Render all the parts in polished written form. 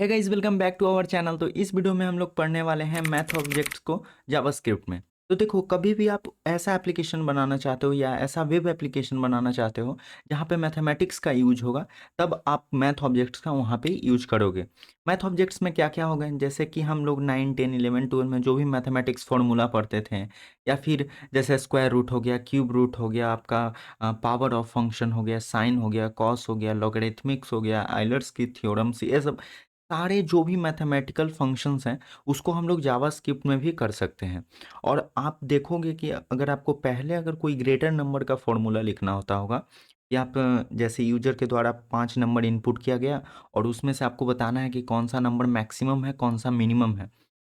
Hey guys, welcome back to our channel. तो इस video में हम लोग पढ़ने वाले हैं मैथ ऑब्जेक्ट्स को जावास्क्रिप्ट में। तो देखो, कभी भी आप ऐसा एप्लीकेशन बनाना चाहते हो या ऐसा वेब एप्लीकेशन बनाना चाहते हो जहाँ पे मैथमेटिक्स का यूज होगा, तब आप मैथ ऑब्जेक्ट्स का वहाँ पे यूज करोगे। मैथ ऑब्जेक्ट्स में क्या क्या होगा, जैसे कि हम लोग 9 10 11 12 में जो भी मैथमेटिक्स फॉर्मूला पढ़ते थे, या फिर जैसे स्क्वायर रूट हो गया, क्यूब रूट हो गया, आपका पावर ऑफ फंक्शन हो गया, साइन हो गया, कॉस हो गया, लॉगरिथमिक्स हो गया, आइलर्स की थ्योरम्स, ये सब सारे जो भी मैथमेटिकल फंक्शंस हैं उसको हम लोग जावास्क्रिप्ट में भी कर सकते हैं। और आप देखोगे कि अगर आपको पहले अगर कोई ग्रेटर नंबर का फॉर्मूला लिखना होता होगा, या आप जैसे यूजर के द्वारा 5 नंबर इनपुट किया गया और उसमें से आपको बताना है कि कौन सा नंबर मैक्सिमम है, कौन सा मिनिमम है,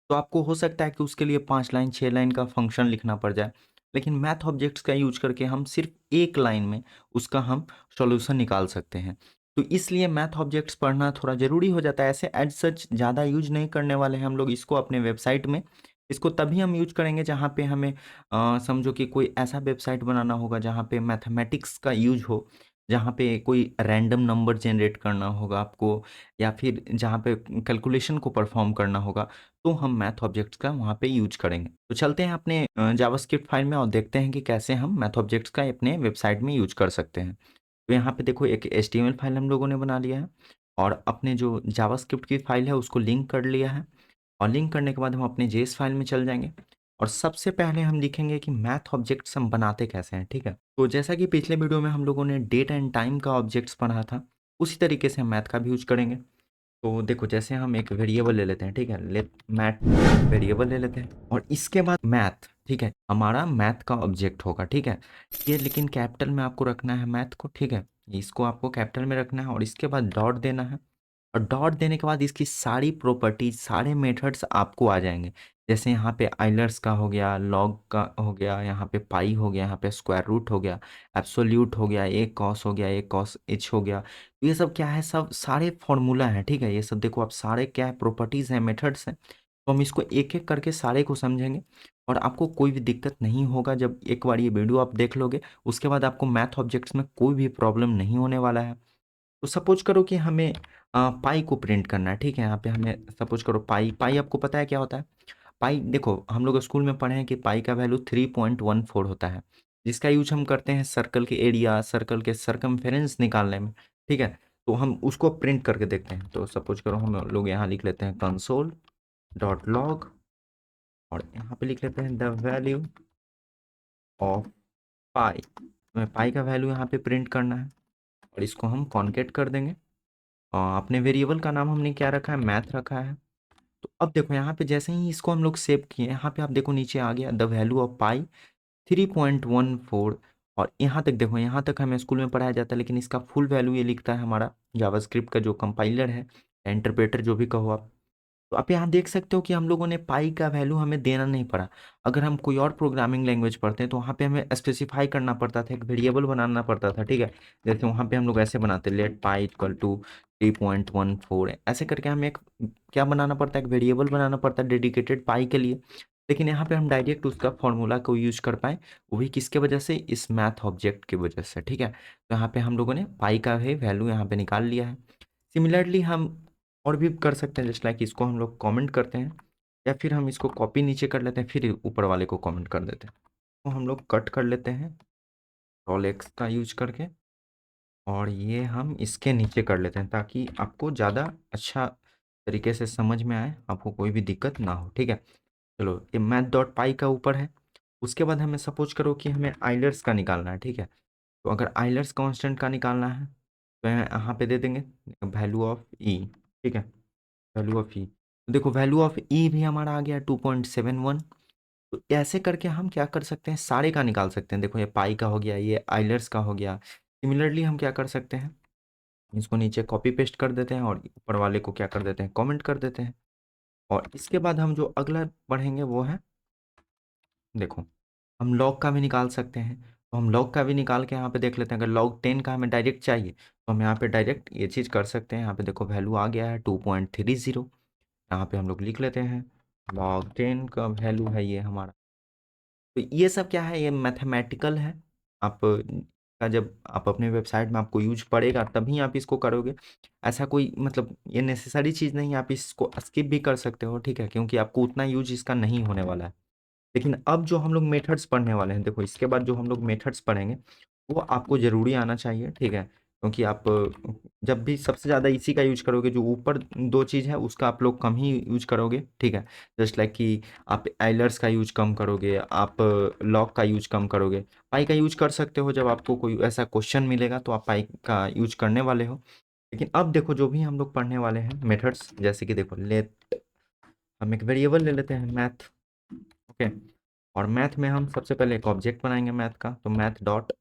तो आपको हो सकता है कि उसके लिए 5 लाइन 6 लाइन का फंक्शन लिखना पड़ जाए। लेकिन मैथ ऑब्जेक्ट्स का यूज करके हम सिर्फ एक लाइन में उसका हम सॉल्यूशन निकाल सकते हैं। तो इसलिए मैथ ऑब्जेक्ट्स पढ़ना थोड़ा ज़रूरी हो जाता है। ऐसे एज सच ज़्यादा यूज नहीं करने वाले हैं हम लोग इसको अपने वेबसाइट में। इसको तभी हम यूज करेंगे जहाँ पे हमें समझो कि कोई ऐसा वेबसाइट बनाना होगा जहाँ पे मैथमेटिक्स का यूज हो, जहाँ पे कोई रैंडम नंबर जनरेट करना होगा आपको, या फिर जहाँ पे कैलकुलेशन को परफॉर्म करना होगा, तो हम मैथ ऑब्जेक्ट्स का वहाँ पे यूज करेंगे। तो चलते हैं अपने जावास्क्रिप्ट फाइल में और देखते हैं कि कैसे हम मैथ ऑब्जेक्ट्स का अपने वेबसाइट में यूज कर सकते हैं। तो यहाँ पे देखो, एक एचटीएमएल फाइल हम लोगों ने बना लिया है और अपने जो जावास्क्रिप्ट की फाइल है उसको लिंक कर लिया है। और लिंक करने के बाद हम अपने जेएस फाइल में चल जाएंगे और सबसे पहले हम लिखेंगे कि मैथ ऑब्जेक्ट्स हम बनाते कैसे हैं। ठीक है, तो जैसा कि पिछले वीडियो में हम लोगों ने डेट एंड टाइम का ऑब्जेक्ट्स पढ़ा था, उसी तरीके से हम मैथ का भी यूज करेंगे। तो देखो, जैसे हम एक वेरिएबल ले लेते हैं, ठीक है, लेट मैथ वेरिएबल ले लेते हैं और इसके बाद मैथ, ठीक है, हमारा मैथ का ऑब्जेक्ट होगा। ठीक है, ये लेकिन कैपिटल में आपको रखना है मैथ को। ठीक है, इसको आपको कैपिटल में रखना है और इसके बाद डॉट देना है। और डॉट देने के बाद इसकी सारी प्रॉपर्टीज, सारे मेथड्स आपको आ जाएंगे। जैसे यहाँ पे आइलर्स का हो गया, लॉग का हो गया, यहाँ पे पाई हो गया, यहाँ पे स्क्वायर रूट हो गया, एब्सोल्यूट हो गया, एक कॉस हो गया, एक कॉस एच हो गया। तो ये सब क्या है, सब सारे फॉर्मूला हैं। ठीक है, ये सब देखो, आप सारे क्या है, प्रॉपर्टीज हैं, मेथड्स हैं। तो हम इसको एक एक करके सारे को समझेंगे और आपको कोई भी दिक्कत नहीं होगा। जब एक बार ये वीडियो आप देख लोगे, उसके बाद आपको मैथ ऑब्जेक्ट्स में कोई भी प्रॉब्लम नहीं होने वाला है। तो सपोज करो कि हमें पाई को प्रिंट करना है। ठीक है, यहाँ पे हमें सपोज करो पाई, पाई आपको पता है क्या होता है? पाई, देखो हम लोग स्कूल में पढ़े हैं कि पाई का वैल्यू 3.14 होता है, जिसका यूज हम करते हैं सर्कल के एरिया, सर्कल के सरकमफेरेंस निकालने में। ठीक है, तो हम उसको प्रिंट करके देखते हैं। तो सपोज करो हम लोग यहाँ लिख लेते हैं कंसोल डॉट लॉग और यहाँ पे लिख लेते हैं द वैल्यू ऑफ पाई। हमें पाई का वैल्यू यहाँ पे प्रिंट करना है और इसको हम कॉन्केट कर देंगे। अपने वेरिएबल का नाम हमने क्या रखा है, मैथ रखा है। तो अब देखो, यहाँ पे जैसे ही इसको हम लोग सेव किए, यहाँ पे आप देखो नीचे आ गया द वैल्यू ऑफ पाई 3.14। और यहाँ तक देखो, यहाँ तक हमें स्कूल में पढ़ाया जाता है, लेकिन इसका फुल वैल्यू ये लिखता है हमारा जावास्क्रिप्ट का जो कंपाइलर है, इंटरप्रेटर जो भी कहो आप। तो आप यहाँ देख सकते हो कि हम लोगों ने पाई का वैल्यू हमें देना नहीं पड़ा। अगर हम कोई और प्रोग्रामिंग लैंग्वेज पढ़ते हैं तो वहाँ पे हमें स्पेसिफाई करना पड़ता था, एक वेरिएबल बनाना पड़ता था। ठीक है, जैसे वहाँ पे हम लोग ऐसे बनाते, लेट पाई इक्वल टू 3.14, ऐसे करके हमें एक क्या बनाना पड़ता है, एक वेरिएबल बनाना पड़ता है डेडिकेटेड पाई के लिए। लेकिन यहाँ पे हम डायरेक्ट उसका फॉर्मूला को यूज कर पाए, वो भी किसके वजह से, इस मैथ ऑब्जेक्ट की वजह से। ठीक है, तो यहाँ पे हम लोगों ने पाई का भी वैल्यू यहाँ पे निकाल लिया है। सिमिलरली हम और भी कर सकते हैं, जस्ट लाइक इसको हम लोग कमेंट करते हैं, या फिर हम इसको कॉपी नीचे कर लेते हैं, फिर ऊपर वाले को कमेंट कर देते हैं। तो हम लोग कट कर लेते हैं कंट्रोल एक्स का यूज करके, और ये हम इसके नीचे कर लेते हैं ताकि आपको ज़्यादा अच्छा तरीके से समझ में आए, आपको कोई भी दिक्कत ना हो। ठीक है, चलो, ये मैथ डॉट पाई का ऊपर है। उसके बाद हमें सपोज करो कि हमें आइलर्स का निकालना है। ठीक है, तो अगर आइलर्स कांस्टेंट का निकालना है तो यहाँ पे दे देंगे वैल्यू ऑफ ई। ठीक है, वैल्यू ऑफ ई, तो देखो वैल्यू ऑफ ई भी हमारा आ गया 2.71। तो ऐसे करके हम क्या कर सकते हैं, सारे का निकाल सकते हैं। देखो, ये पाई का हो गया, ये आइलर्स का हो गया। सिमिलरली हम क्या कर सकते हैं, इसको नीचे कॉपी पेस्ट कर देते हैं और ऊपर वाले को क्या कर देते हैं, कमेंट कर देते हैं। और इसके बाद हम जो अगला पढ़ेंगे वो है, देखो, हम लॉग का भी निकाल सकते हैं। तो हम लॉग का भी निकाल के यहाँ पे देख लेते हैं। अगर लॉग 10 का हमें डायरेक्ट चाहिए तो हम यहाँ पे डायरेक्ट ये चीज़ कर सकते हैं। यहाँ पे देखो वैल्यू आ गया है 2.30। यहाँ पे हम लोग लिख लेते हैं लॉग 10 का वैल्यू है ये हमारा। तो ये सब क्या है, ये मैथमेटिकल है। आप का जब आप अपने वेबसाइट में आपको यूज पड़ेगा तभी आप इसको करोगे। ऐसा कोई मतलब ये नेसेसरी चीज़ नहीं है, आप इसको स्किप भी कर सकते हो, ठीक है, क्योंकि आपको उतना यूज इसका नहीं होने वाला है। लेकिन अब जो हम लोग मेथड्स पढ़ने वाले हैं, देखो इसके बाद जो हम लोग मेथड्स पढ़ेंगे वो आपको ज़रूरी आना चाहिए, ठीक है, क्योंकि आप जब भी सबसे ज़्यादा इसी का यूज करोगे, जो ऊपर दो चीज़ है उसका आप लोग कम ही यूज करोगे, ठीक है। जस्ट लाइक कि आप आइलर्स का यूज कम करोगे, आप लॉग का यूज कम करोगे। पाई का यूज कर सकते हो, जब आपको कोई ऐसा क्वेश्चन मिलेगा तो आप पाई का यूज करने वाले हो। लेकिन अब देखो जो भी हम लोग पढ़ने वाले हैं मेथड्स, जैसे कि देखो हम एक वेरिएबल ले लेते हैं मैथ, ओके। और मैथ में हम सबसे पहले एक ऑब्जेक्ट बनाएंगे मैथ का, तो मैथ डॉट,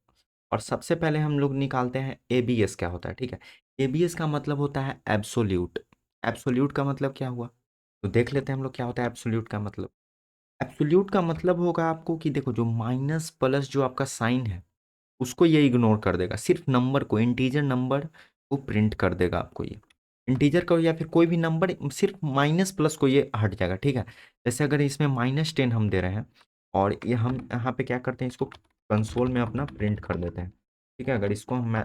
और सबसे पहले हम लोग निकालते हैं एबीएस क्या होता है, ठीक है। एबीएस का मतलब होता है एब्सोल्यूट। एब्सोल्यूट का मतलब क्या हुआ, तो देख लेते हैं हम लोग क्या होता है एब्सोल्यूट का मतलब। एब्सोल्यूट का मतलब होगा आपको कि देखो जो माइनस प्लस जो आपका साइन है उसको ये इग्नोर कर देगा, सिर्फ नंबर को, इंटीजर नंबर को प्रिंट कर देगा आपको ये। इंटीजर का या फिर कोई भी नंबर, सिर्फ माइनस प्लस को ये हट जाएगा, ठीक है। जैसे अगर इसमें -10 हम दे रहे हैं और ये हम यहाँ पे क्या करते हैं, इसको कंसोल में अपना प्रिंट कर देते हैं, ठीक है। अगर इसको हम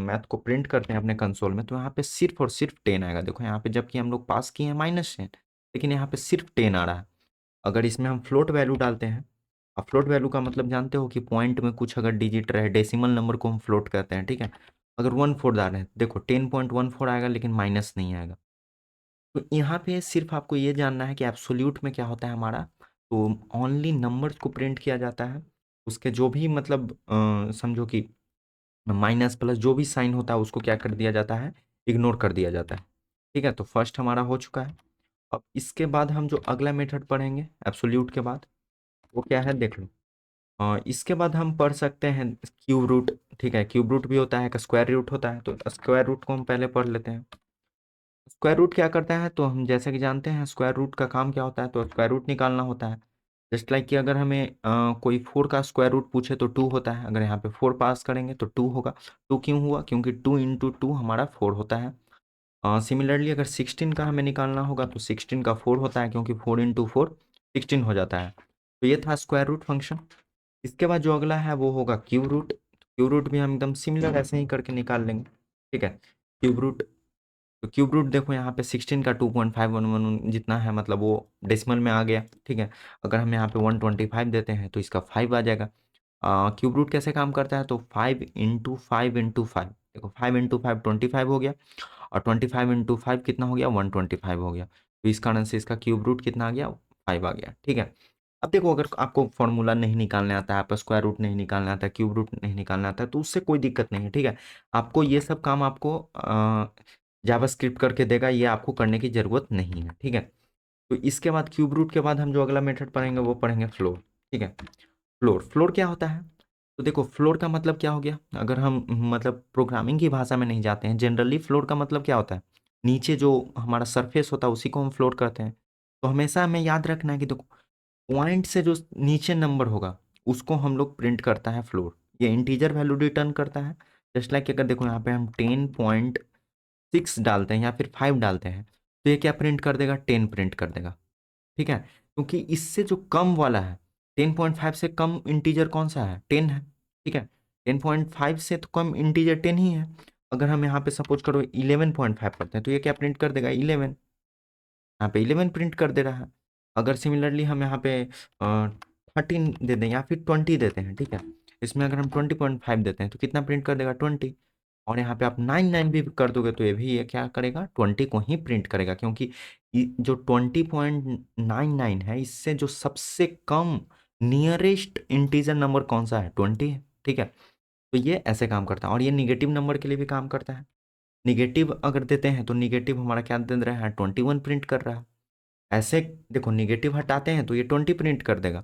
मैथ को प्रिंट करते हैं अपने कंसोल में, तो यहाँ पे सिर्फ और सिर्फ 10 आएगा। देखो यहाँ पे जबकि हम लोग पास किए हैं -10, लेकिन यहाँ पे सिर्फ 10 आ रहा है। अगर इसमें हम फ्लोट वैल्यू डालते हैं, अब फ्लोट वैल्यू का मतलब जानते हो कि पॉइंट में कुछ अगर डिजिट रहे, डेसिमल नंबर को हम फ्लोट कहते हैं, ठीक है। अगर 14 डाल रहे हैं, देखो 10.14 आएगा लेकिन माइनस नहीं आएगा। तो यहाँ पे सिर्फ आपको ये जानना है कि एब्सोल्यूट में क्या होता है हमारा, तो ओनली नंबर्स को प्रिंट किया जाता है, उसके जो भी मतलब समझो कि माइनस प्लस जो भी साइन होता है उसको क्या कर दिया जाता है, इग्नोर कर दिया जाता है, ठीक है। तो फर्स्ट हमारा हो चुका है। अब इसके बाद हम जो अगला मेथड पढ़ेंगे एब्सोल्यूट के बाद, वो क्या है देख लो। इसके बाद हम पढ़ सकते हैं क्यूब रूट, ठीक है। क्यूब रूट भी होता है, एक स्क्वायर रूट होता है, तो स्क्वायर रूट को हम पहले पढ़ लेते हैं। स्क्वायर रूट क्या करता है, तो हम जैसे कि जानते हैं स्क्वायर रूट का काम क्या होता है, तो स्क्वायर रूट निकालना होता है। जस्ट लाइक कि अगर हमें कोई 4 का स्क्वायर रूट पूछे तो 2 होता है, अगर यहाँ पे 4 पास करेंगे तो 2 होगा। 2 क्यों हुआ, क्योंकि 2 इंटू 2 हमारा 4 होता है। सिमिलरली अगर 16 का हमें निकालना होगा तो 16 का 4 होता है, क्योंकि 4 इंटू 4 16 हो जाता है। तो ये था स्क्वायर रूट फंक्शन। इसके बाद जो अगला है वो होगा क्यूब रूट। क्यूब रूट भी हम एकदम सिमिलर ऐसे ही करके निकाल लेंगे, ठीक है। क्यूब रूट, तो क्यूब रूट देखो यहाँ पे 16 का 2.511 जितना है, मतलब वो डेसिमल में आ गया, ठीक है। अगर हम यहाँ पे 125 देते हैं तो इसका 5 आ जाएगा। क्यूब रूट कैसे काम करता है, तो 5 इंटू 5 देखो 5 इंटू 5 25 हो गया, और 25 इंटू 5 कितना हो गया, 125 हो गया। तो इस कारण से इसका क्यूब रूट कितना आ गया, 5 आ गया, ठीक है। अब देखो अगर आपको फॉर्मूला नहीं निकालने आता है, आपका स्क्वायर रूट नहीं निकालना आता है, क्यूब रूट नहीं निकालना आता है, तो उससे कोई दिक्कत नहीं है, ठीक है। आपको ये सब काम आपको जावास्क्रिप्ट करके देगा, ये आपको करने की ज़रूरत नहीं है, ठीक है। तो इसके बाद क्यूब रूट के बाद हम जो अगला मेथड पढ़ेंगे वो पढ़ेंगे फ्लोर, ठीक है। फ्लोर, फ्लोर क्या होता है, तो देखो फ्लोर का मतलब क्या हो गया, अगर हम मतलब प्रोग्रामिंग की भाषा में नहीं जाते हैं, जनरली फ्लोर का मतलब क्या होता है, नीचे जो हमारा सरफेस होता है उसी को हम फ्लोर कहते हैं। तो हमेशा हमें याद रखना है कि देखो पॉइंट से जो नीचे नंबर होगा उसको हम लोग प्रिंट करता है फ्लोर, ये इंटीजर वैल्यू रिटर्न करता है। जस्ट लाइक अगर देखो यहाँ पे हम 10.6 डालते हैं या फिर 5 डालते हैं, तो ये क्या प्रिंट कर देगा, 10 प्रिंट कर देगा, ठीक है। क्योंकि इससे जो कम वाला है, 10.5 से कम इंटीजर कौन सा है, 10 है, ठीक है। 10.5 से तो कम इंटीजर 10 ही है। अगर हम यहाँ पे सपोज करो 11.5 करते हैं तो ये क्या प्रिंट कर देगा, 11, यहाँ पे 11 प्रिंट कर दे रहा है। अगर सिमिलरली हम यहाँ पे 13 दे दें या फिर 20 देते हैं, ठीक है, इसमें अगर हम 20.5 देते हैं तो कितना प्रिंट कर देगा, 20। और यहाँ पे आप 99 भी कर दोगे तो ये क्या करेगा, 20 को ही प्रिंट करेगा, क्योंकि जो 20.99 है इससे जो सबसे कम नियरेस्ट इंटीजर नंबर कौन सा है, 20 है, ठीक है। तो ये ऐसे काम करता है, और ये निगेटिव नंबर के लिए भी काम करता है। निगेटिव अगर देते हैं तो निगेटिव हमारा क्या दे रहा है, 21 प्रिंट कर रहा है। ऐसे देखो निगेटिव हटाते हैं तो ये 20 प्रिंट कर देगा,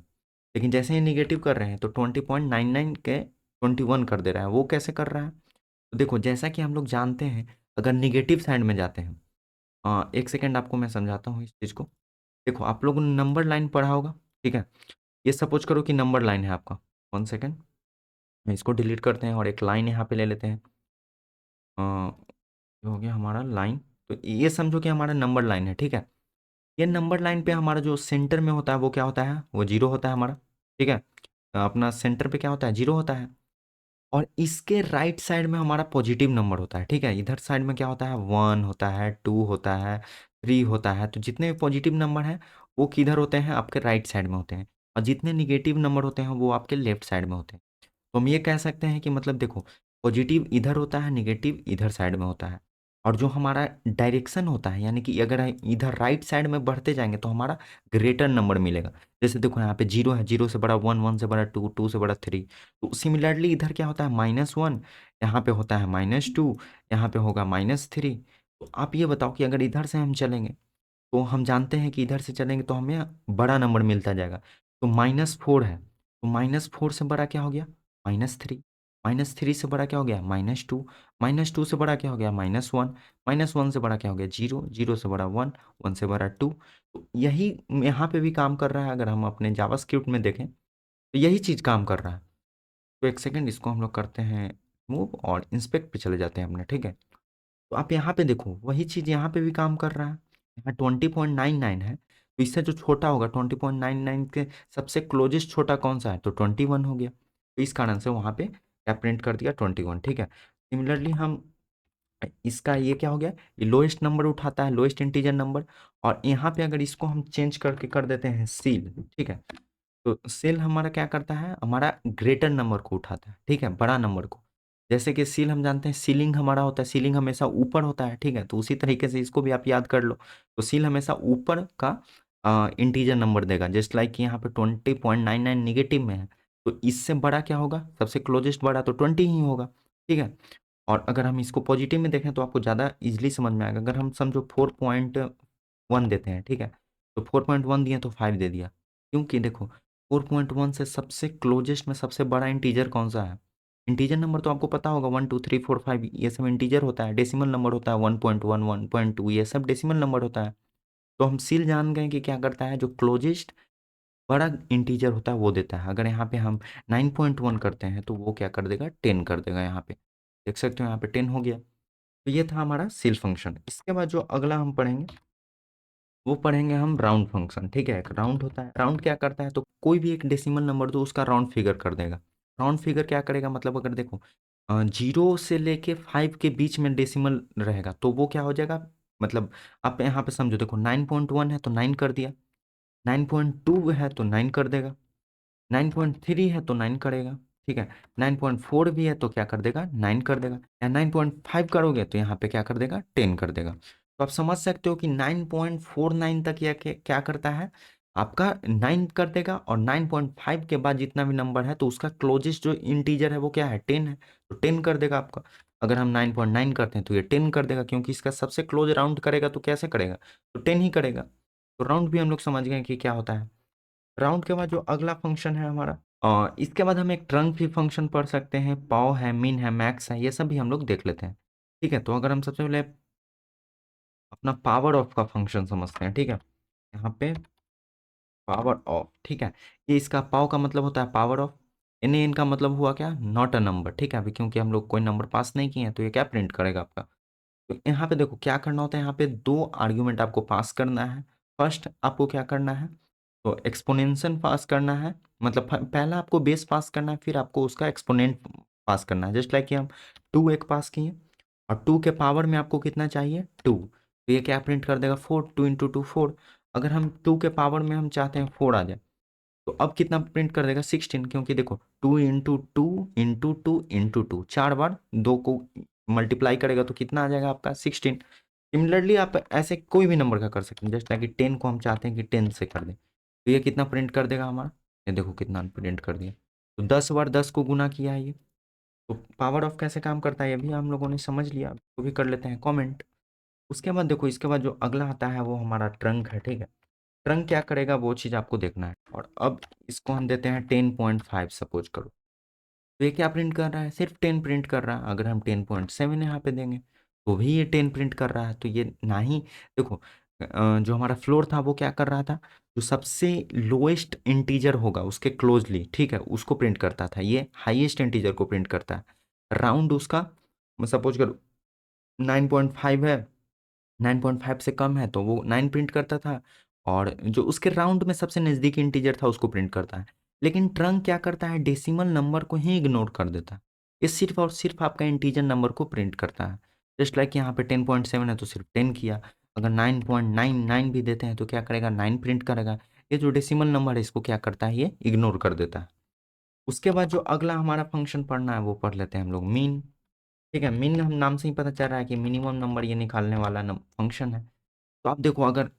लेकिन जैसे ही निगेटिव कर रहे हैं तो 20.99 के 21 कर दे रहा है। वो कैसे कर रहा है, तो देखो जैसा कि हम लोग जानते हैं, अगर निगेटिव साइड में जाते हैं, एक सेकेंड आपको मैं समझाता हूँ इस चीज़ को। देखो आप लोगों ने नंबर लाइन पढ़ा होगा, ठीक है। ये सपोज करो कि नंबर लाइन है आपका, 1 सेकेंड, इसको डिलीट करते हैं और एक लाइन यहाँ पे ले लेते हैं। ये हो गया हमारा लाइन। तो ये समझो कि हमारा नंबर लाइन है, ठीक है। ये नंबर लाइन पे हमारा जो सेंटर में होता है वो क्या होता है, वो जीरो होता है हमारा, ठीक है। अपना सेंटर पे क्या होता है, जीरो होता है। और इसके राइट साइड में हमारा पॉजिटिव नंबर होता है, ठीक है। इधर साइड में क्या होता है, 1 होता है, 2 होता है, 3 होता है। तो जितने भी पॉजिटिव नंबर हैं वो किधर होते हैं, आपके राइट साइड में होते हैं, और जितने निगेटिव नंबर होते हैं वो आपके लेफ्ट साइड में होते हैं। तो हम ये कह सकते हैं कि मतलब देखो, पॉजिटिव इधर होता है, निगेटिव इधर साइड में होता है। और जो हमारा डायरेक्शन होता है, यानी कि अगर हम इधर राइट साइड में बढ़ते जाएंगे तो हमारा ग्रेटर नंबर मिलेगा। जैसे देखो यहाँ पे 0 है, 0 से बड़ा 1, 1 से बड़ा 2, 2 से बड़ा 3। तो सिमिलरली इधर क्या होता है, -1, यहाँ पे होता है -2, यहाँ पे होगा -3। तो आप ये बताओ कि अगर इधर से हम चलेंगे तो हम जानते हैं कि इधर से चलेंगे तो हमें बड़ा नंबर मिलता जाएगा। तो -4 है, तो -4 से बड़ा क्या हो गया, -3। -3 से बड़ा क्या हो गया, -2। -2 से बड़ा क्या हो गया, -1। -1 से बड़ा क्या हो गया, 0। 0 से बड़ा 1। 1 से बड़ा 2। तो यही यहाँ पे भी काम कर रहा है। अगर हम अपने जावास्क्रिप्ट में देखें तो यही चीज़ काम कर रहा है। तो एक सेकेंड, इसको हम लोग करते हैं मूव और इंस्पेक्ट पे चले जाते हैं अपने, ठीक है। तो आप यहाँ पे देखो, वही चीज़ यहाँ पे भी काम कर रहा है। यहाँ 20.99 है, तो इससे जो छोटा होगा 20.99 के सबसे क्लोजेस्ट छोटा कौन सा है, तो 21 हो गया। तो इस कारण से वहाँ पे क्या प्रिंट कर दिया, 21, ठीक है। सिमिलरली हम इसका ये क्या हो गया, ये लोएस्ट नंबर उठाता है, लोएस्ट इंटीजर नंबर। और यहाँ पे अगर इसको हम चेंज करके कर देते हैं सील, ठीक है। तो सेल हमारा क्या करता है, हमारा ग्रेटर नंबर को उठाता है, ठीक है, बड़ा नंबर को। जैसे कि सील हम जानते हैं, सीलिंग हमारा होता है, सीलिंग हमेशा ऊपर होता है, ठीक है। तो उसी तरीके से इसको भी आप याद कर लो। तो सील हमेशा ऊपर का इंटीजर नंबर देगा। जस्ट लाइक यहाँ पे 20.99 निगेटिव में है, तो इससे बड़ा क्या होगा, सबसे क्लोजेस्ट बड़ा तो 20 ही होगा, ठीक है। और अगर हम इसको पॉजिटिव में देखें तो आपको ज़्यादा इजीली समझ में आएगा। अगर हम समझो 4.1 देते हैं, ठीक है, तो 4.1 दिए तो 5 दे दिया, क्योंकि देखो 4.1 से सबसे क्लोजेस्ट में सबसे बड़ा इंटीजर कौन सा है। इंटीजर नंबर तो आपको पता होगा, 1 2 3 4 5 ये सब इंटीजर होता है। डेसिमल नंबर होता है 1.1 1.2, ये सब डेसिमल नंबर होता है। तो हम सील जान गए कि क्या करता है, जो क्लोजेस्ट बड़ा इंटीजर होता है वो देता है। अगर यहाँ पे हम 9.1 करते हैं तो वो क्या कर देगा, 10 कर देगा। यहाँ पे देख सकते हो, यहाँ पे 10 हो गया। तो ये था हमारा सील फंक्शन। इसके बाद जो अगला हम पढ़ेंगे वो पढ़ेंगे हम राउंड फंक्शन, ठीक है। एक राउंड होता है, राउंड क्या करता है, तो कोई भी एक डेसिमल नंबर दो उसका राउंड फिगर कर देगा। राउंड फिगर क्या करेगा, मतलब अगर देखो 0 से लेके 5 के बीच में डेसिमल रहेगा तो वो क्या हो जाएगा, मतलब आप यहाँ पे समझो, देखो 9.1 है तो 9 कर दिया, 9.2 है तो 9 कर देगा, 9.3 है तो 9 करेगा, ठीक है। 9.4 भी है तो क्या कर देगा, 9 कर देगा। या 9.5 करोगे तो यहाँ पे क्या कर देगा, 10 कर देगा। तो आप समझ सकते हो कि 9.49 तक यह क्या करता है, आपका 9 कर देगा। और 9.5 के बाद जितना भी नंबर है तो उसका क्लोजेस्ट जो इंटीजर है वो क्या है, 10 है, तो 10 कर देगा आपका। अगर हम 9.9 करते हैं तो ये 10 कर देगा, क्योंकि इसका सबसे क्लोज राउंड करेगा तो कैसे करेगा, तो 10 ही करेगा। तो राउंड भी हम लोग समझ गए कि क्या होता है। राउंड के बाद जो अगला फंक्शन है हमारा, इसके बाद हम एक ट्रंक भी फंक्शन पढ़ सकते हैं, पाव है, मिन है, मैक्स है, ये सब भी हम लोग देख लेते हैं, ठीक है। तो अगर हम सबसे पहले अपना पावर ऑफ का फंक्शन समझते हैं, ठीक है। यहाँ पे पावर ऑफ, ठीक है। ये इसका पाव का मतलब होता है पावर ऑफ। एन इनका मतलब हुआ क्या, नॉट अ नंबर, ठीक है। अभी क्योंकि हम लोग कोई नंबर पास नहीं किए हैं तो ये क्या प्रिंट करेगा आपका। तो यहाँ पे देखो क्या करना होता है, यहाँ पे दो आर्ग्यूमेंट आपको पास करना है। फर्स्ट आपको क्या करना है, तो एक्सपोनेंशियल पास करना है, मतलब पहला आपको बेस पास करना है, फिर आपको उसका एक्सपोनेंट पास करना है। जस्ट लाइक कि हम 2 एक पास किए, और 2 के पावर में आपको कितना चाहिए, 2। तो ये क्या प्रिंट कर देगा, 4, 2 इंटू 2 4। अगर हम 2 के पावर में हम चाहते हैं 4 आ जाए, तो अब कितना प्रिंट कर देगा, 16, क्योंकि देखो 2 इंटू 2 इंटू 2 इंटू 2, 4 बार 2 को मल्टीप्लाई करेगा तो कितना आ जाएगा आपका, 16। सिमिलरली आप ऐसे कोई भी नंबर का कर सकते हैं। जस्ट लाइक कि 10 को हम चाहते हैं कि 10 से कर दें, तो ये कितना प्रिंट कर देगा हमारा, ये देखो कितना प्रिंट कर दिया। तो 10 बार 10 को गुना किया है ये। तो पावर ऑफ कैसे काम करता है ये भी हम लोगों ने समझ लिया, तो भी कर लेते हैं कमेंट। उसके बाद देखो, इसके बाद जो अगला आता है वो हमारा ट्रंक है, ठीक है। ट्रंक क्या करेगा वो चीज़ आपको देखना है। और अब इसको हम देते हैं 10.5 सपोज करो, तो ये क्या प्रिंट कर रहा है, सिर्फ 10 प्रिंट कर रहा है। अगर हम 10.7 यहाँ पे देंगे तो भी ये 10 प्रिंट कर रहा है। तो ये ना ही देखो, जो हमारा फ्लोर था वो क्या कर रहा था, जो सबसे लोएस्ट इंटीजर होगा उसके क्लोजली, ठीक है, उसको प्रिंट करता था। ये हाईएस्ट इंटीजर को प्रिंट करता है। राउंड उसका सपोज करो 9.5 है, 9.5 से कम है तो वो 9 प्रिंट करता था। और जो उसके राउंड में सबसे नज़दीकी इंटीजर था उसको प्रिंट करता है। लेकिन ट्रंक क्या करता है, डेसिमल नंबर को ही इग्नोर कर देता है। ये सिर्फ और सिर्फ आपका इंटीजर नंबर को प्रिंट करता है। जस्ट लाइक यहाँ पे 10.7 है तो सिर्फ 10 किया। अगर 9.99 भी देते हैं तो क्या करेगा, 9 प्रिंट करेगा। ये जो डेसिमल नंबर है इसको क्या करता है, ये इग्नोर कर देता है। उसके बाद जो अगला हमारा फंक्शन पढ़ना है वो पढ़ लेते हैं हम लोग, मीन। ठीक है, मीन हम नाम से ही पता चल रहा है कि मिनिमम नंबर ये निकालने वाला फंक्शन है। तो आप देखो, अगर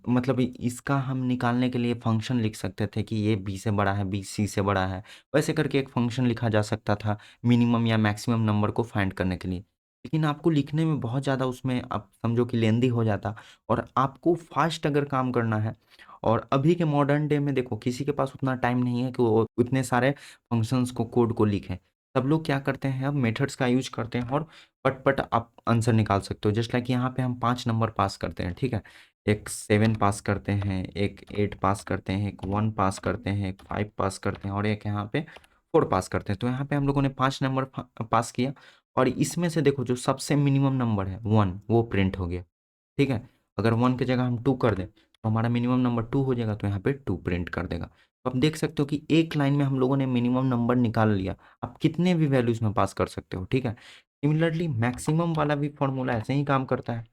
मतलब इसका हम निकालने के लिए फंक्शन लिख सकते थे कि ये बी से बड़ा है, बी सी से बड़ा है, वैसे करके एक फंक्शन लिखा जा सकता था मिनिमम या मैक्सिमम नंबर को फाइंड करने के लिए। लेकिन आपको लिखने में बहुत ज़्यादा उसमें आप समझो कि लेंदी हो जाता, और आपको फास्ट अगर काम करना है, और अभी के मॉडर्न डे में देखो किसी के पास उतना टाइम नहीं है कि वो उतने सारे फंक्शंस को, कोड को लिखें। सब लोग क्या करते हैं, अब मेथड्स का यूज करते हैं और पट पट आप आंसर निकाल सकते हो। जस्ट लाइक यहाँ पे हम 5 नंबर पास करते हैं, ठीक है, एक 7 पास करते हैं, एक 8 पास करते हैं, एक 1 पास करते हैं, एक 5 पास करते हैं, और एक यहाँ पे 4 पास करते हैं। तो यहाँ पे हम लोगों ने 5 नंबर पास किया, और इसमें से देखो जो सबसे मिनिमम नंबर है 1, वो प्रिंट हो गया। ठीक है, अगर 1 की जगह हम 2 कर दें तो हमारा मिनिमम नंबर 2 हो जाएगा, तो यहाँ पे 2 प्रिंट कर देगा। तो आप देख सकते हो कि एक लाइन में हम लोगों ने मिनिमम नंबर निकाल लिया। आप कितने भी वैल्यूज में पास कर सकते हो। ठीक है, सिमिलरली मैक्सिमम वाला भी फॉर्मूला ऐसे ही काम करता है।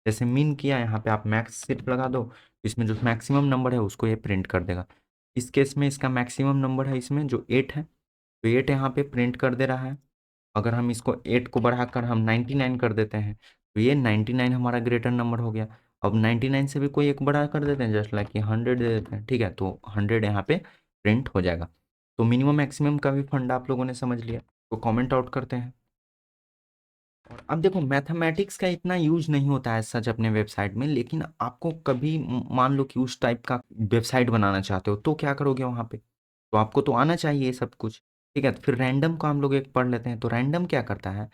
जैसे मीन किया, यहाँ पे आप मैक्स सिर्फ लगा दो, इसमें जो मैक्सिमम नंबर है उसको ये प्रिंट कर देगा। इस केस में इसका मैक्सिमम नंबर है इसमें जो 8 है, तो 8 यहाँ पे प्रिंट कर दे रहा है। अगर हम इसको 8 को बढ़ाकर हम 99 कर देते हैं तो ये 99 हमारा ग्रेटर नंबर हो गया। अब 99 से भी कोई एक बड़ा कर देते हैं, जस्ट लाइक कि 100 दे देते हैं। ठीक है, तो 100 यहाँ पे प्रिंट हो जाएगा। तो मिनिमम मैक्सिमम का भी फंडा आप लोगों ने समझ लिया, तो कमेंट आउट करते हैं। और अब देखो, मैथमेटिक्स का इतना यूज नहीं होता है सच अपने वेबसाइट में, लेकिन आपको कभी मान लो कि उस टाइप का वेबसाइट बनाना चाहते हो तो क्या करोगे वहाँ पे, तो आपको तो आना चाहिए ये सब कुछ। ठीक है, तो फिर रैंडम को हम लोग एक पढ़ लेते हैं। तो रैंडम क्या करता है,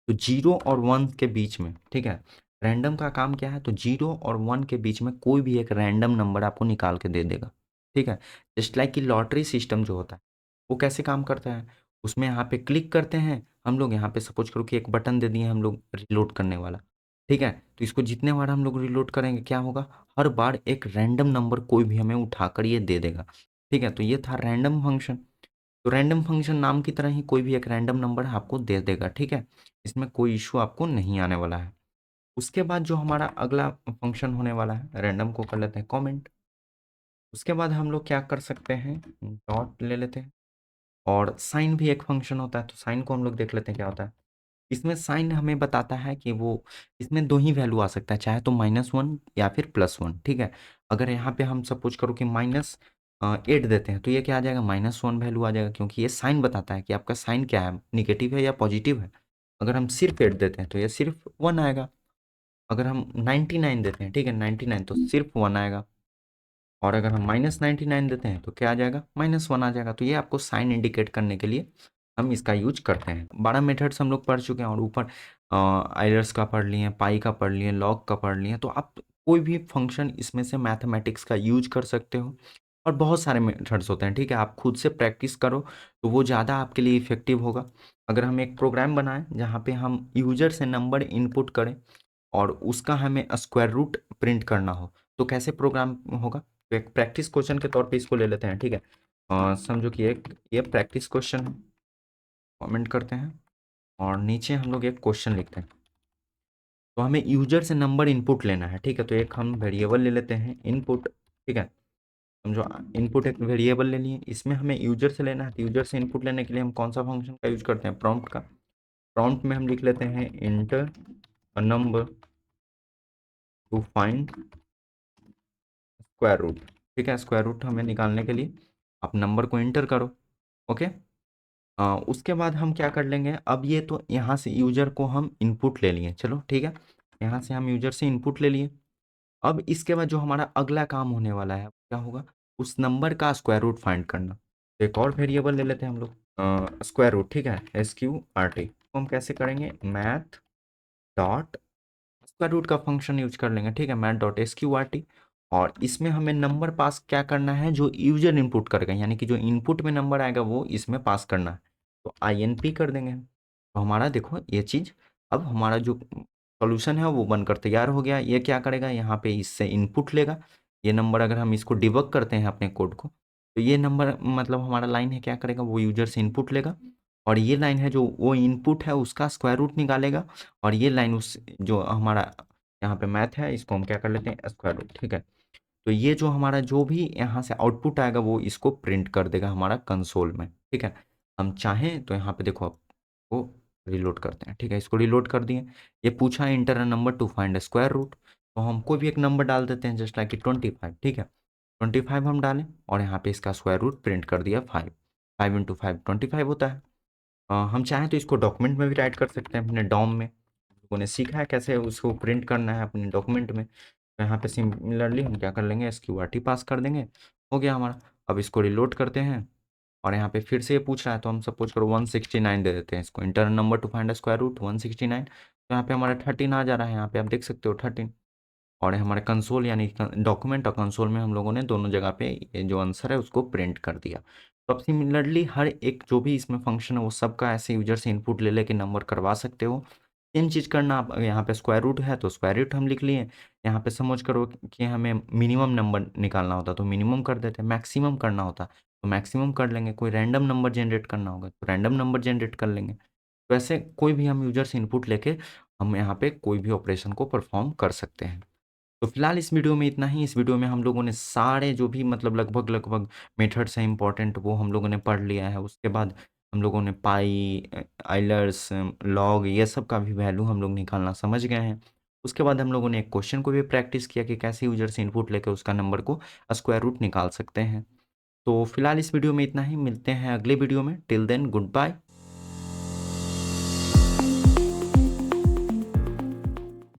तो 0 और 1 के बीच में, ठीक है, रैंडम का काम क्या है, तो 0 और 1 के बीच में कोई भी एक रैंडम नंबर आपको निकाल के दे देगा। ठीक है, जस्ट लाइक कि लॉटरी सिस्टम जो होता है वो कैसे काम करता है, उसमें यहाँ पे क्लिक करते हैं हम लोग, यहाँ पे सपोज करो कि एक बटन दे दिए हम लोग रिलोड करने वाला। ठीक है, तो इसको जितने बार हम लोग रिलोड करेंगे क्या होगा, हर बार एक रैंडम नंबर कोई भी हमें उठाकर ये दे देगा। ठीक है, तो ये था रैंडम फंक्शन। तो रैंडम फंक्शन नाम की तरह ही कोई भी एक रैंडम नंबर आपको दे देगा। ठीक है, इसमें कोई इशू आपको नहीं आने वाला है। उसके बाद जो हमारा अगला फंक्शन होने वाला है, रैंडम को कर लेते हैं कमेंट। उसके बाद हम लोग क्या कर सकते हैं, डॉट ले लेते हैं। और साइन भी एक फंक्शन होता है, तो साइन को हम लोग देख लेते हैं क्या होता है। इसमें साइन हमें बताता है कि वो, इसमें दो ही वैल्यू आ सकता है, चाहे तो -1 या फिर +1। ठीक है, अगर यहाँ पे हम सपोज करो कि -8 देते हैं तो ये क्या आ जाएगा, -1 वैल्यू आ जाएगा, क्योंकि ये साइन बताता है कि आपका साइन क्या है, निगेटिव है या पॉजिटिव है। अगर हम सिर्फ 8 देते हैं तो ये सिर्फ 1 आएगा। अगर हम 99 देते हैं, ठीक है, 99 तो सिर्फ 1 आएगा। और अगर हम -99 देते हैं तो क्या आ जाएगा, -1 आ जाएगा। तो ये आपको साइन इंडिकेट करने के लिए हम इसका यूज करते हैं। 12 मेथड्स हम लोग पढ़ चुके हैं, और ऊपर आयरस का पढ़ लिए, पाई का पढ़ लिए, लॉग का पढ़ लिए। तो आप कोई भी फंक्शन इसमें से मैथमेटिक्स का यूज कर सकते हो, और बहुत सारे मेथड्स होते हैं। ठीक है, आप खुद से प्रैक्टिस करो तो वो ज़्यादा आपके लिए इफेक्टिव होगा। अगर हम एक प्रोग्राम बनाएं जहाँ पे हम यूजर से नंबर इनपुट करें और उसका हमें स्क्वायर रूट प्रिंट करना हो, तो कैसे प्रोग्राम होगा। तो एक प्रैक्टिस क्वेश्चन के तौर पे इसको ले लेते हैं। ठीक है, समझो कि एक ये प्रैक्टिस क्वेश्चन है, कमेंट करते हैं, और नीचे हम लोग एक क्वेश्चन लिखते हैं। तो हमें यूजर से नंबर इनपुट लेना है। ठीक है, तो एक हम वेरिएबल ले लेते हैं इनपुट। ठीक है, समझो इनपुट एक वेरिएबल ले लिए, इसमें हमें यूजर से लेना है। तो यूजर से इनपुट लेने के लिए हम कौन सा फंक्शन का यूज करते हैं, प्रॉम्प्ट का। प्रॉम्प्ट में हम लिख लेते हैं enter a number to find square root. ठीक है, स्क्वायर रूट हमें निकालने के लिए आप नंबर को इंटर करो। ओके, उसके बाद हम क्या कर लेंगे, अब ये तो यहाँ से यूजर को हम इनपुट ले लिए, चलो ठीक है, यहाँ से हम यूजर से इनपुट ले लिए। अब इसके बाद जो हमारा अगला काम होने वाला है क्या होगा, उस नंबर का स्क्वायर रूट फाइंड करना। तो एक और वेरिएबल ले लेते हैं हम लोग स्क्वायर रूट। ठीक है, SQRT, तो हम कैसे करेंगे, मैथ डॉट स्क्वायर रूट का फंक्शन यूज कर लेंगे। ठीक है, मैथ डॉट SQRT, और इसमें हमें नंबर पास क्या करना है, जो यूजर इनपुट करेगा, यानी कि जो इनपुट में नंबर आएगा वो इसमें पास करना है। तो INP कर देंगे हम। तो हमारा देखो ये चीज़, अब हमारा जो सॉल्यूशन है वो बनकर तैयार हो गया। ये क्या करेगा, यहाँ पे इससे इनपुट लेगा ये नंबर। अगर हम इसको डिबग करते हैं अपने कोड को, तो ये नंबर मतलब हमारा लाइन है क्या करेगा, वो यूजर से इनपुट लेगा और ये लाइन है जो वो इनपुट है उसका स्क्वायर रूट निकालेगा, और ये लाइन उस जो हमारा यहाँ पे मैथ है इसको हम क्या कर लेते हैं स्क्वायर रूट, ठीक है। तो ये जो हमारा जो भी यहाँ से आउटपुट आएगा वो इसको प्रिंट कर देगा हमारा कंसोल में, ठीक है। हम चाहें तो यहाँ पे देखो आपको रिलोड करते हैं, ठीक है, इसको रिलोड कर दिए। ये पूछा है enter a number to find square root, तो हम कोई भी एक नंबर डाल देते हैं जस्ट लाइक कि 25, ठीक है। 25 हम डालें और यहाँ पे इसका स्क्वायर रूट प्रिंट कर दिया 5। 5 इंटू 5 25 होता है। हम चाहें तो इसको डॉक्यूमेंट में भी राइट कर सकते हैं अपने डॉम में, लोगों ने सीखा है कैसे उसको प्रिंट करना है अपने डॉक्यूमेंट में। तो यहाँ पे सिमिलरली हम क्या कर लेंगे SQRT पास कर देंगे, हो गया हमारा। अब इसको रिलोड करते हैं और यहाँ पे फिर से ये पूछ रहा है तो हम सपोज करो 169 दे देते हैं इसको, enter number to find square root 169। तो यहाँ पे हमारा 13 आ जा रहा है, यहाँ पे आप देख सकते हो 13। और हमारे कंसोल यानी डॉक्यूमेंट और कंसोल में हम लोगों ने दोनों जगह पे ये जो आंसर है उसको प्रिंट कर दिया। तो अब सिमिलरली हर एक जो भी इसमें फंक्शन है वो सबका ऐसे यूजर से इनपुट ले लेके नंबर करवा सकते हो। सेम चीज़ करना, आप यहाँ पे स्क्वायर रूट है तो स्क्वायर रूट हम लिख लिए। यहाँ पे समझ करो कि हमें मिनिमम नंबर निकालना होता तो मिनिमम कर देते, मैक्सिमम करना होता तो मैक्सिमम कर लेंगे, कोई रैंडम नंबर जनरेट करना होगा तो रैंडम नंबर जनरेट कर लेंगे। तो ऐसे कोई भी हम यूजर से इनपुट लेके हम यहाँ पे कोई भी ऑपरेशन को परफॉर्म कर सकते हैं। तो फिलहाल इस वीडियो में इतना ही। इस वीडियो में हम लोगों ने सारे जो भी मतलब लगभग लगभग मेथड्स हैं इंपॉर्टेंट वो हम लोगों ने पढ़ लिया है। उसके बाद हम लोगों ने पाई, आइलर्स, लॉग, ये सब का भी वैल्यू हम लोग निकालना समझ गए हैं। उसके बाद हम लोगों ने एक क्वेश्चन को भी प्रैक्टिस किया कि कैसे यूजर से इनपुट लेकर उसका नंबर को स्क्वायर रूट निकाल सकते हैं। तो फिलहाल इस वीडियो में इतना ही, मिलते हैं अगले वीडियो में। Till then good bye.